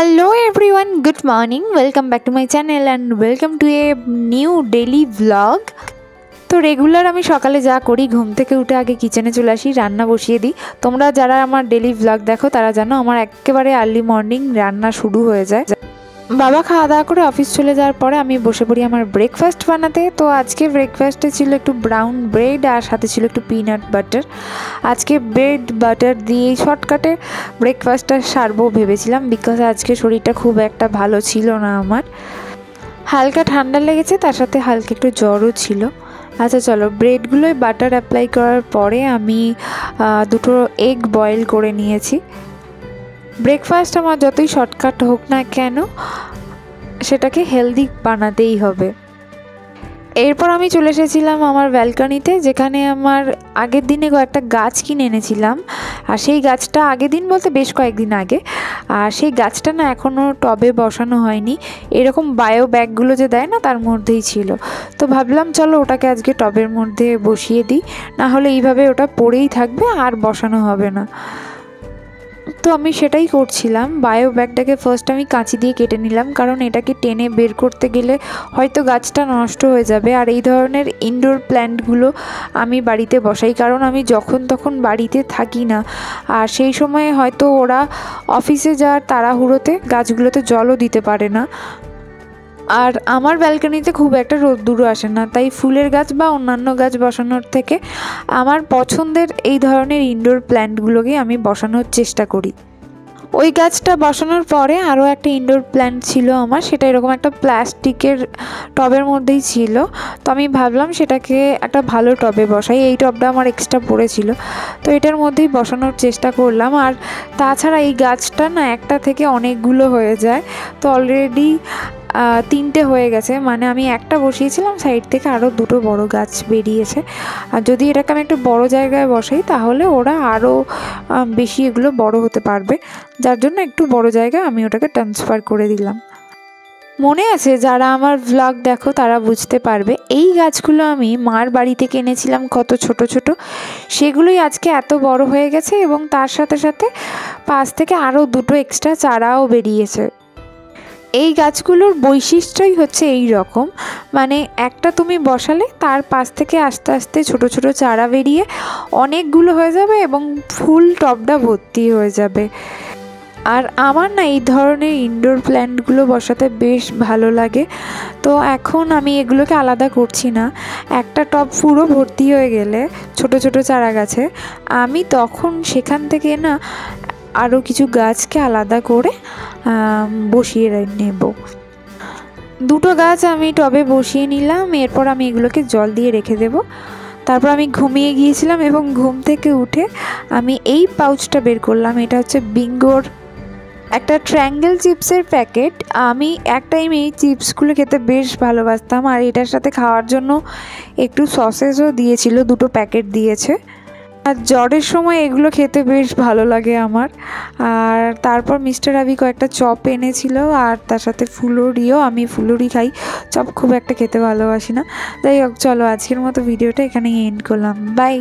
Hello everyone, good morning. Welcome back to my channel and welcome to a new daily vlog. তো regular আমি সকালে যা করি ঘুম থেকে উঠে আগে কিচেনে চলে আসি, রান্না বসিয়ে দিই। তোমরা যারা আমার ডেলি ভ্লগ দেখো তারা জানো আমার একেবারে আর্লি মর্নিং রান্না শুরু হয়ে যায়। বাবা খাওয়া দাওয়া করে অফিস চলে যাওয়ার পরে আমি বসে পড়ি আমার ব্রেকফাস্ট বানাতে। তো আজকে ব্রেকফাস্টে ছিল একটু ব্রাউন ব্রেড আর সাথে ছিল একটু পিনাট বাটার। আজকে ব্রেড বাটার দিয়ে শর্টকাটে ব্রেকফাস্টটা সারবো ভেবেছিলাম, বিকজ আজকে শরীরটা খুব একটা ভালো ছিল না আমার, হালকা ঠান্ডা লেগেছে, তার সাথে হালকা একটু জ্বরও ছিল। আচ্ছা চলো, ব্রেডগুলোয় বাটার অ্যাপ্লাই করার পরে আমি দুটো এগ বয়েল করে নিয়েছি। ব্রেকফাস্ট আমার যতই শর্টকাট হোক না কেন সেটাকে হেলদি বানাতেই হবে। এরপর আমি চলে এসেছিলাম আমার ব্যালকনিতে, যেখানে আমার আগের দিনে কয়েকটা গাছ কিনে এনেছিলাম। আর সেই গাছটা আগের দিন বলতে বেশ কয়েকদিন আগে, আর সেই গাছটা না এখনও টবে বসানো হয়নি। এরকম বায়ো ব্যাগগুলো যে দেয় না তার মধ্যেই ছিল। তো ভাবলাম চলো ওটাকে আজকে টবের মধ্যে বসিয়ে দিই, না হলে এইভাবে ওটা পড়েই থাকবে আর বসানো হবে না। তো আমি সেটাই করছিলাম। বায়ো ব্যাগটাকে ফার্স্ট আমি কাঁচি দিয়ে কেটে নিলাম, কারণ এটাকে টেনে বের করতে গেলে হয়তো গাছটা নষ্ট হয়ে যাবে। আর এই ধরনের ইনডোর প্ল্যান্টগুলো আমি বাড়িতে বসাই, কারণ আমি যখন তখন বাড়িতে থাকি না, আর সেই সময়ে হয়তো ওরা অফিসে যাওয়ার তাড়াহুড়োতে গাছগুলোতে জলও দিতে পারে না। আর আমার ব্যালকনিতে খুব একটা রোদ্দুরও আসে না, তাই ফুলের গাছ বা অন্যান্য গাছ বসানোর থেকে আমার পছন্দের এই ধরনের ইনডোর প্ল্যান্টগুলোকে আমি বসানোর চেষ্টা করি। ওই গাছটা বসানোর পরে আরও একটা ইনডোর প্ল্যান্ট ছিল আমার, সেটা এরকম একটা প্লাস্টিকের টবের মধ্যেই ছিল। তো আমি ভাবলাম সেটাকে একটা ভালো টবে বসাই। এই টবটা আমার এক্সট্রা পড়েছিল, তো এটার মধ্যেই বসানোর চেষ্টা করলাম। আর তাছাড়া এই গাছটা না একটা থেকে অনেকগুলো হয়ে যায়। তো অলরেডি 3টে হয়ে গেছে, মানে আমি একটা বসিয়েছিলাম, সাইড থেকে আরও দুটো বড় গাছ বেরিয়েছে। আর যদি এটাকে আমি একটু বড় জায়গায় বসাই তাহলে ওরা আরও বেশি এগুলো বড় হতে পারবে, যার জন্য একটু বড় জায়গায় আমি ওটাকে ট্রান্সফার করে দিলাম। মনে আছে যারা আমার ভ্লগ দেখো তারা বুঝতে পারবে, এই গাছগুলো আমি মার বাড়ি থেকে এনেছিলাম কত ছোট ছোট, সেগুলোই আজকে এত বড় হয়ে গেছে, এবং তার সাথে সাথে পাশ থেকে আরও দুটো এক্সট্রা চারাও বেরিয়েছে। এই গাছগুলোর বৈশিষ্ট্যই হচ্ছে এই রকম, মানে একটা তুমি বসালে তার পাশ থেকে আস্তে আস্তে ছোট ছোট চারা বেরিয়ে অনেকগুলো হয়ে যাবে এবং ফুল টবটা ভর্তি হয়ে যাবে। আর আমার না এই ধরনের ইনডোর প্ল্যান্টগুলো বসাতে বেশ ভালো লাগে। তো এখন আমি এগুলোকে আলাদা করছি না। একটা টব পুরো ভর্তি হয়ে গেলে ছোট ছোট চারা গাছে আমি তখন সেখান থেকে না আরও কিছু গাছকে আলাদা করে বসিয়ে নেব। দুটো গাছ আমি টবে বসিয়ে নিলাম, এরপর আমি এগুলোকে জল দিয়ে রেখে দেব। তারপর আমি ঘুমিয়ে গিয়েছিলাম এবং ঘুম থেকে উঠে আমি এই পাউচটা বের করলাম। এটা হচ্ছে বিঙ্গোর একটা ট্রায়াঙ্গেল চিপসের প্যাকেট। আমি এক টাইম এই চিপসগুলো খেতে বেশ ভালোবাসতাম, আর এটার সাথে খাওয়ার জন্য একটু সসেজও দিয়েছিল, দুটো প্যাকেট দিয়েছে। আর জ্বরের সময় এগুলো খেতে বেশ ভালো লাগে আমার। আর তারপর মিস্টার আবি কয়েকটা চপ এনেছিল, আর তার সাথে ফুলুরিও। আমি ফুলুরি খাই, চপ খুব একটা খেতে ভালোবাসি না। যাই হোক, চলো আজকের মতো ভিডিওটা এখানেই এন্ড করলাম। বাই।